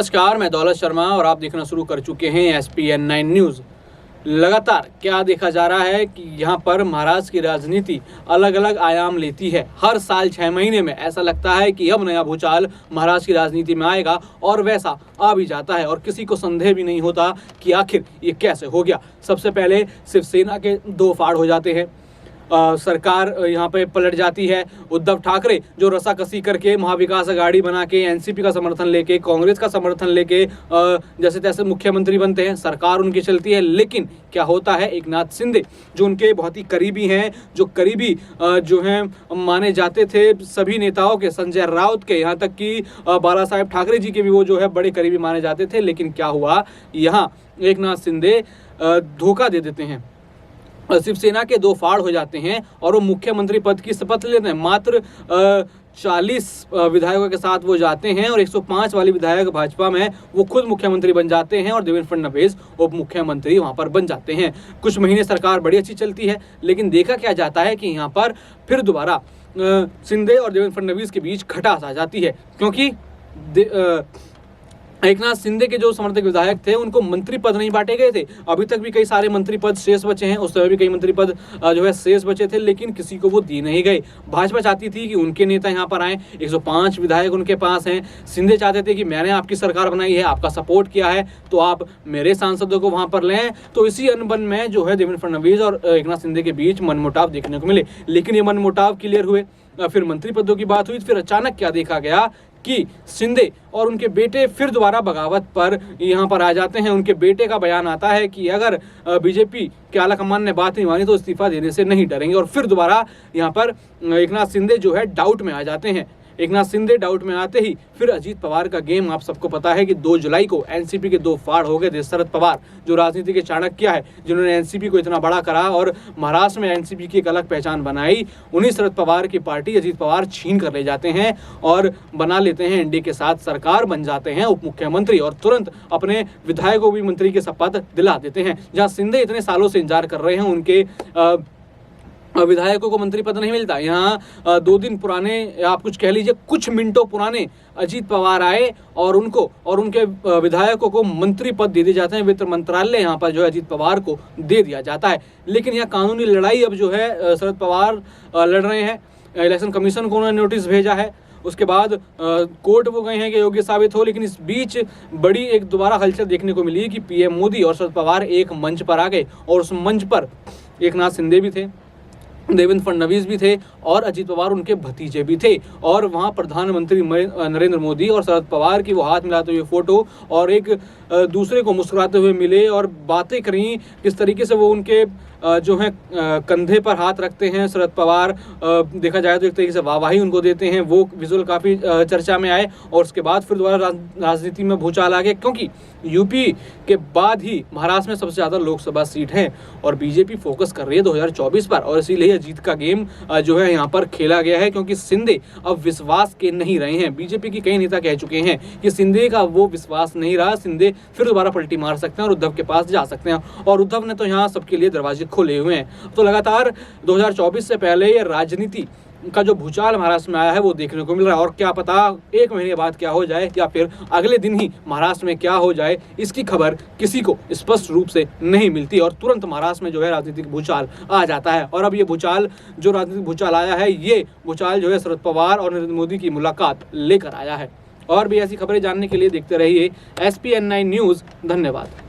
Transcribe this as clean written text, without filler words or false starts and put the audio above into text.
नमस्कार, मैं दौलत शर्मा और आप देखना शुरू कर चुके हैं SPN9 न्यूज़। लगातार क्या देखा जा रहा है कि यहाँ पर महाराष्ट्र की राजनीति अलग अलग आयाम लेती है। हर साल 6 महीने में ऐसा लगता है कि अब नया भूचाल महाराष्ट्र की राजनीति में आएगा और वैसा आ भी जाता है और किसी को संदेह भी नहीं होता कि आखिर ये कैसे हो गया। सबसे पहले शिवसेना के 2 फाड़ हो जाते हैं, सरकार यहाँ पे पलट जाती है। उद्धव ठाकरे जो रसाकसी करके महाविकास आघाड़ी बना के एनसीपी का समर्थन लेके, कांग्रेस का समर्थन लेके जैसे तैसे मुख्यमंत्री बनते हैं, सरकार उनकी चलती है। लेकिन क्या होता है, एकनाथ शिंदे जो उनके बहुत ही करीबी हैं, जो करीबी जो हैं माने जाते थे सभी नेताओं के, संजय राउत के, यहाँ तक कि बाला साहेब ठाकरे जी के भी वो जो है बड़े करीबी माने जाते थे। लेकिन क्या हुआ, यहाँ एकनाथ शिंदे धोखा दे देते हैं, शिवसेना के 2 फाड़ हो जाते हैं और वो मुख्यमंत्री पद की शपथ लेते हैं। मात्र 40 विधायकों के साथ वो जाते हैं और 105 वाली विधायक भाजपा में वो खुद मुख्यमंत्री बन जाते हैं और देवेंद्र फडणवीस उप मुख्यमंत्री वहां पर बन जाते हैं। कुछ महीने सरकार बड़ी अच्छी चलती है, लेकिन देखा क्या जाता है कि यहाँ पर फिर दोबारा शिंदे और देवेंद्र फडणवीस के बीच खटास आ जाती है, क्योंकि एकनाथ शिंदे के जो समर्थक विधायक थे उनको मंत्री पद नहीं बांटे गए थे। अभी तक भी कई सारे मंत्री पद शेष बचे हैं, उस समय भी कई मंत्री पद जो है शेष बचे थे, लेकिन किसी को वो दिए नहीं गए। भाजपा चाहती थी कि उनके नेता यहाँ पर आए, 105 विधायक उनके पास हैं। शिंदे चाहते थे कि मैंने आपकी सरकार बनाई है, आपका सपोर्ट किया है, तो आप मेरे सांसदों को वहां पर लें। तो इसी अनबन में जो है देवेंद्र फडणवीस और एकनाथ शिंदे के बीच मनमुटाव देखने को मिले। लेकिन ये मनमुटाव क्लियर हुए, फिर मंत्री पदों की बात हुई। फिर अचानक क्या देखा गया कि शिंदे और उनके बेटे फिर दोबारा बगावत पर यहाँ पर आ जाते हैं। उनके बेटे का बयान आता है कि अगर बीजेपी के आला कमान ने बात नहीं मानी तो इस्तीफा देने से नहीं डरेंगे। और फिर दोबारा यहाँ पर एकनाथ शिंदे जो है डाउट में आ जाते हैं। एकनाथ शिंदे डाउट में आते ही फिर अजीत पवार का गेम आप सबको पता है कि 2 जुलाई को एनसीपी के 2 फाड़ हो गए थे। शरद पवार जो राजनीति के चाणक्य है, जिन्होंने एनसीपी को इतना बड़ा करा और महाराष्ट्र में एनसीपी की एक अलग पहचान बनाई, उन्हीं शरद पवार की पार्टी अजीत पवार छीन कर ले जाते हैं और बना लेते हैं एनडीए के साथ सरकार, बन जाते हैं उप मुख्यमंत्री और तुरंत अपने विधायकों को भी मंत्री की शपथ दिला देते हैं। जहाँ शिंदे इतने सालों से इंतजार कर रहे हैं, उनके विधायकों को मंत्री पद नहीं मिलता। यहाँ 2 दिन पुराने, आप कुछ कह लीजिए कुछ मिनटों पुराने, अजीत पवार आए और उनको और उनके विधायकों को मंत्री पद दे दिए जाते हैं। वित्त मंत्रालय यहाँ पर जो है अजीत पवार को दे दिया जाता है। लेकिन यहाँ कानूनी लड़ाई अब जो है शरद पवार लड़ रहे हैं। इलेक्शन कमीशन को उन्होंने नोटिस भेजा है, उसके बाद कोर्ट वो गए हैं कि योग्य साबित हो। लेकिन इस बीच बड़ी एक दोबारा हलचल देखने को मिली कि पीएम मोदी और शरद पवार एक मंच पर आ गए और उस मंच पर एकनाथ शिंदे भी थे, देवेंद्र फडणवीस भी थे और अजीत पवार उनके भतीजे भी थे। और वहाँ प्रधानमंत्री नरेंद्र मोदी और शरद पवार की वो हाथ मिलाते हुए फोटो और एक दूसरे को मुस्कुराते हुए मिले और बातें करी। किस तरीके से वो उनके जो है कंधे पर हाथ रखते हैं शरद पवार, देखा जाए तो एक तरीके से वाहवाही उनको देते हैं, वो विजुअल काफ़ी चर्चा में आए। और उसके बाद फिर दोबारा राजनीति में भूचाल आ गया, क्योंकि यूपी के बाद ही महाराष्ट्र में सबसे ज़्यादा लोकसभा सीट है और बीजेपी फोकस कर रही है 2024 पर। और इसीलिए जीत का गेम जो है यहाँ पर खेला गया है, क्योंकि शिंदे अब विश्वास के नहीं रहे हैं। बीजेपी के कई नेता कह चुके हैं कि शिंदे का वो विश्वास नहीं रहा, शिंदे फिर दोबारा पलटी मार सकते हैं और उद्धव के पास जा सकते हैं। और उद्धव ने तो यहाँ सबके लिए दरवाजे खोले हुए हैं। तो लगातार 2024 से पहले ये राजनीति का जो भूचाल महाराष्ट्र में आया है वो देखने को मिल रहा है। और क्या पता 1 महीने बाद क्या हो जाए या फिर अगले दिन ही महाराष्ट्र में क्या हो जाए, इसकी खबर किसी को स्पष्ट रूप से नहीं मिलती और तुरंत महाराष्ट्र में जो है राजनीतिक भूचाल आ जाता है। और अब ये भूचाल, जो राजनीतिक भूचाल आया है, ये भूचाल जो है शरद पवार और नरेंद्र मोदी की मुलाकात लेकर आया है। और भी ऐसी खबरें जानने के लिए देखते रहिए SPN9 न्यूज़। धन्यवाद।